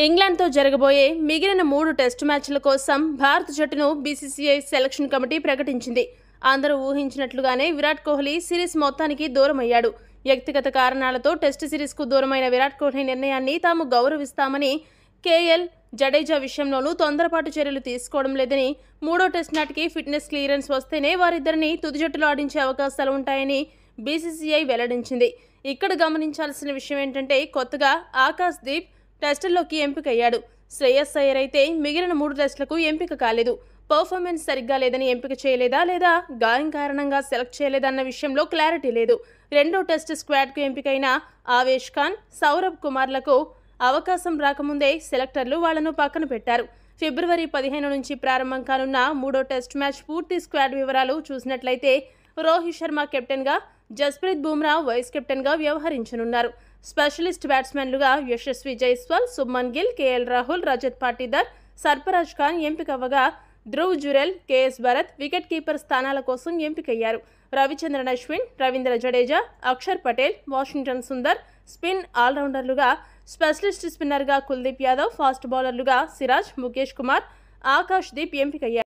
ఇంగ్లాండ్తో జరగబోయే మిగిలిన 3 టెస్టు మ్యాచ్ల కోసం భారత జట్టును బీసీసీఐ సెలక్షన్ కమిటీ ప్రకటించింది. అందరూ ఊహించినట్లుగానే విరాట్ కోహ్లీ సిరీస్ మొత్తానికి దూరమయ్యాడు. వ్యక్తిగత కారణాలతో టెస్టు సిరీస్కు దూరమైన విరాట్ కోహ్లీ నిర్ణయాన్ని తాము గౌరవిస్తామని, కేఎల్ జడేజా విషయంలోనూ తొందరపాటు చర్యలు తీసుకోవడం లేదని, 3వ టెస్ట్ నాటికి ఫిట్నెస్ క్లియరెన్స్ వస్తేనే వారిద్దరిని తుది జట్టులో ఆడించే అవకాశాలు ఉంటాయని బీసీసీఐ వెల్లడించింది. ఇక్కడ గమనించాల్సిన విషయం ఏంటంటే, కొత్తగా ఆకాశ్ దీప్ టెస్టుల్లోకి ఎంపికయ్యాడు. శ్రేయస్ అయ్యర్ అయితే మిగిలిన 3 టెస్టులకు ఎంపిక కాలేదు. పర్ఫార్మెన్స్ సరిగ్గా లేదని ఎంపిక చేయలేదా లేదా గాయం కారణంగా సెలెక్ట్ చేయలేదన్న విషయంలో క్లారిటీ లేదు. 2వ టెస్ట్ స్క్వాడ్కు ఎంపికైన ఆవేష్ ఖాన్, సౌరభ్ కుమార్లకు అవకాశం రాకముందే సెలెక్టర్లు వాళ్లను పక్కన పెట్టారు. ఫిబ్రవరి 15 నుంచి ప్రారంభం కానున్న 3వ టెస్ట్ మ్యాచ్ పూర్తి స్క్వాడ్ వివరాలు చూసినట్లయితే, రోహిత్ శర్మ కెప్టెన్గా, జస్ప్రీత్ బుమ్రా వైస్ కెప్టెన్గా వ్యవహరించనున్నారు. స్పెషలిస్ట్ బ్యాట్స్మెన్లుగా యశస్వి జైస్వాల్, శుభ్మన్ గిల్, కేఎల్ రాహుల్, రజత్ పాటీదార్, సర్ఫరాజ్ ఖాన్ ఎంపికవ్వగా, Dhruv Jurel, KS Bharat wicket keeper స్థానాల కోసం ఎంపికయ్యారు. రవిచంద్రన్ అశ్విన్, రవీంద్ర జడేజా, అక్షర్ పటేల్, వాషింగ్టన్ సుందర్ స్పిన్ ఆల్రౌండర్లుగా, స్పెషలిస్ట్ స్పిన్నర్గా కుల్దీప్ యాదవ్, ఫాస్ట్ బౌలర్లుగా సిరాజ్, ముఖేష్ కుమార్, ఆకాష్ దీప్ ఎంపికయ్యారు.